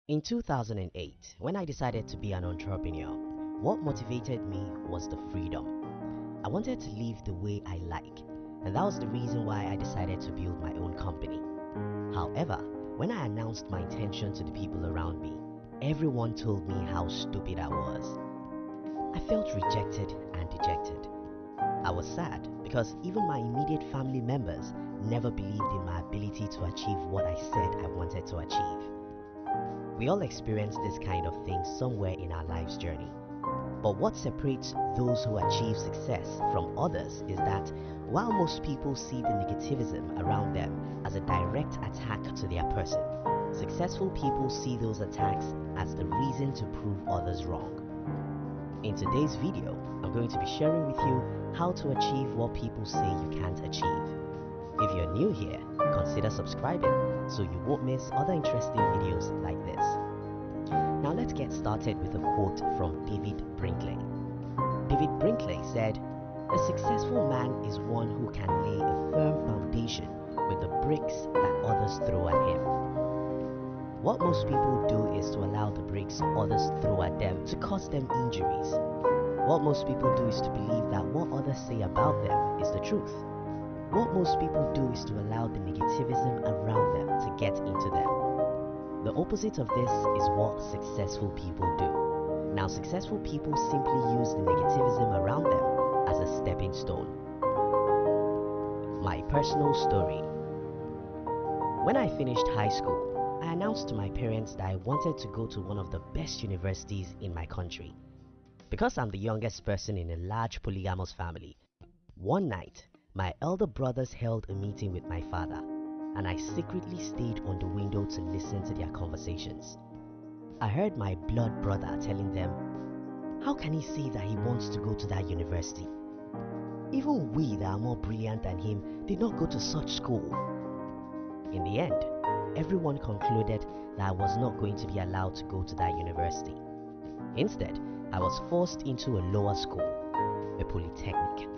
In 2008, when I decided to be an entrepreneur, what motivated me was the freedom. I wanted to live the way I like, and that was the reason why I decided to build my own company. However, when I announced my intention to the people around me, everyone told me how stupid I was. I felt rejected and dejected. I was sad because even my immediate family members never believed in my ability to achieve what I said I wanted to achieve. We all experience this kind of thing somewhere in our life's journey. But what separates those who achieve success from others is that while most people see the negativism around them as a direct attack to their person, successful people see those attacks as the reason to prove others wrong. In today's video, I'm going to be sharing with you how to achieve what people say you can't achieve. If you're new here, consider subscribing so you won't miss other interesting videos like this. Now let's get started with a quote from David Brinkley. David Brinkley said, "A successful man is one who can lay a firm foundation with the bricks that others throw at him." What most people do is to allow the bricks others throw at them to cause them injuries. What most people do is to believe that what others say about them is the truth. What most people do is to allow the negativism around them to get into them. The opposite of this is what successful people do. Now, successful people simply use the negativism around them as a stepping stone. My personal story. When I finished high school, I announced to my parents that I wanted to go to one of the best universities in my country. Because I'm the youngest person in a large polygamous family, one night, my elder brothers held a meeting with my father, and I secretly stayed on the window to listen to their conversations. I heard my blood brother telling them, "How can he say that he wants to go to that university? Even we that are more brilliant than him did not go to such school." In the end, everyone concluded that I was not going to be allowed to go to that university. Instead, I was forced into a lower school, a polytechnic.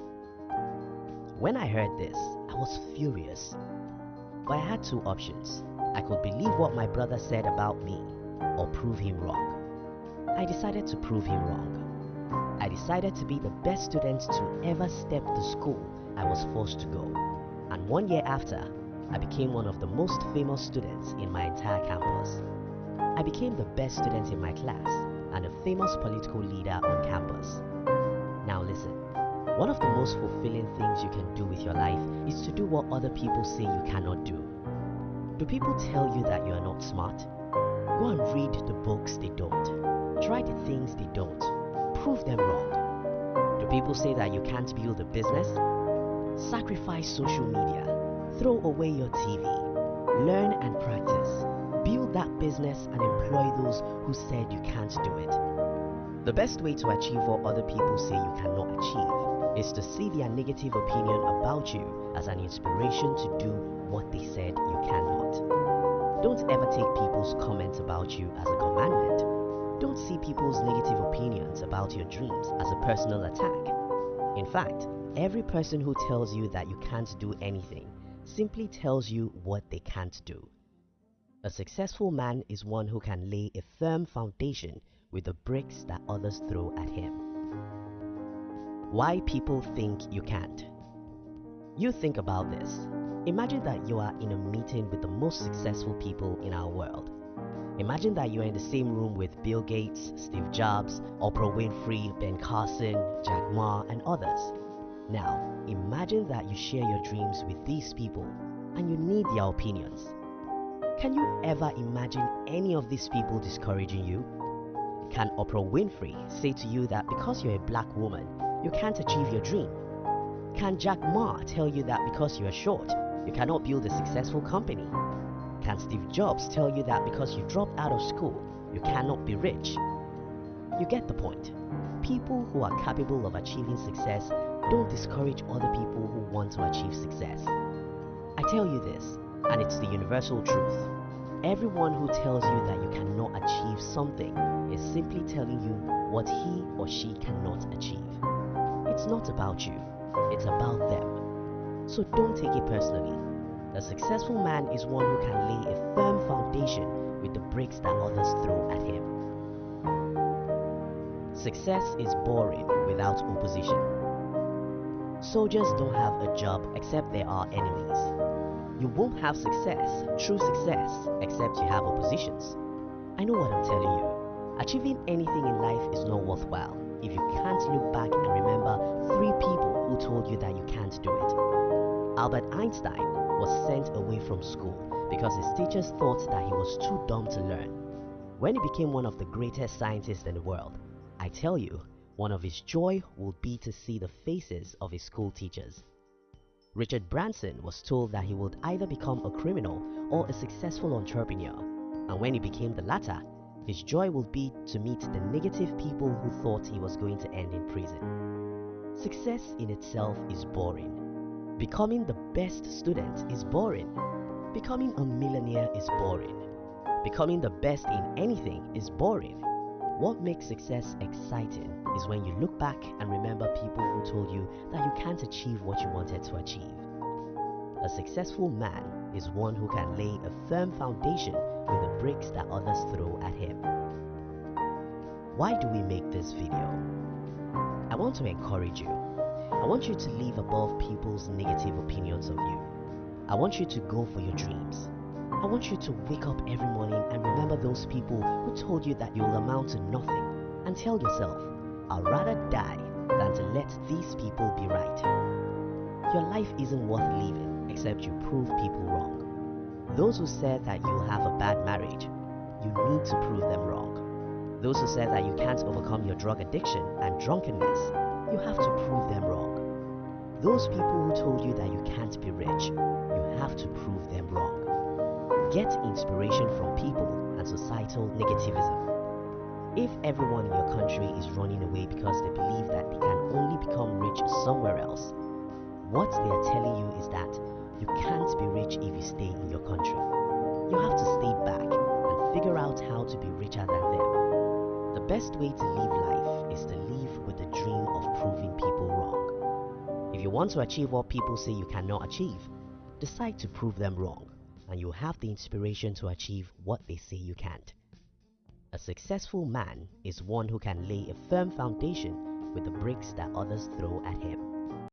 When I heard this, I was furious. But I had two options. I could believe what my brother said about me or prove him wrong. I decided to prove him wrong. I decided to be the best student to ever step the school I was forced to go. And 1 year after, I became one of the most famous students in my entire campus. I became the best student in my class and a famous political leader on campus. Now listen. One of the most fulfilling things you can do with your life is to do what other people say you cannot do. Do people tell you that you are not smart? Go and read the books they don't. Try the things they don't. Prove them wrong. Do people say that you can't build a business? Sacrifice social media. Throw away your TV. Learn and practice. Build that business and employ those who said you can't do it. The best way to achieve what other people say you cannot achieve is to see their negative opinion about you as an inspiration to do what they said you cannot. Don't ever take people's comments about you as a commandment. Don't see people's negative opinions about your dreams as a personal attack. In fact, every person who tells you that you can't do anything simply tells you what they can't do. A successful man is one who can lay a firm foundation with the bricks that others throw at him. Why people think you can't. You think about this. Imagine that you are in a meeting with the most successful people in our world. Imagine that you are in the same room with Bill Gates, Steve Jobs, Oprah Winfrey, Ben Carson, Jack Ma, and others. Now, imagine that you share your dreams with these people and you need their opinions. Can you ever imagine any of these people discouraging you? Can Oprah Winfrey say to you that because you're a black woman, you can't achieve your dream? Can Jack Ma tell you that because you are short, you cannot build a successful company? Can Steve Jobs tell you that because you dropped out of school, you cannot be rich? You get the point. People who are capable of achieving success don't discourage other people who want to achieve success. I tell you this, and it's the universal truth. Everyone who tells you that you cannot achieve something is simply telling you what he or she cannot achieve. It's not about you, it's about them. So don't take it personally. A successful man is one who can lay a firm foundation with the bricks that others throw at him. Success is boring without opposition. Soldiers don't have a job except there are enemies. You won't have success, true success, except you have oppositions. I know what I'm telling you. Achieving anything in life is not worthwhile if you can't look back and remember 3 people who told you that you can't do it. Albert Einstein was sent away from school because his teachers thought that he was too dumb to learn. When he became one of the greatest scientists in the world, I tell you, one of his joy would be to see the faces of his school teachers. Richard Branson was told that he would either become a criminal or a successful entrepreneur, and when he became the latter, his joy would be to meet the negative people who thought he was going to end in prison. Success in itself is boring. Becoming the best student is boring. Becoming a millionaire is boring. Becoming the best in anything is boring. What makes success exciting is when you look back and remember people who told you that you can't achieve what you wanted to achieve. A successful man is one who can lay a firm foundation with the bricks that others throw at him. Why do we make this video? I want to encourage you. I want you to live above people's negative opinions of you. I want you to go for your dreams. I want you to wake up every morning and remember those people who told you that you'll amount to nothing, and tell yourself, I'd rather die than to let these people be right. Your life isn't worth living except you prove people wrong. Those who said that you'll have a bad marriage, you need to prove them wrong. Those who said that you can't overcome your drug addiction and drunkenness, you have to prove them wrong. Those people who told you that you can't be rich, you have to prove them wrong. Get inspiration from people and societal negativism. If everyone in your country is running away because they believe that they can only become rich somewhere else, what they are telling you is that you can't be rich if you stay in your country. You have to stay back and figure out how to be richer than them. The best way to live life is to live with the dream of proving people wrong. If you want to achieve what people say you cannot achieve, decide to prove them wrong, and you'll have the inspiration to achieve what they say you can't. A successful man is one who can lay a firm foundation with the bricks that others throw at him.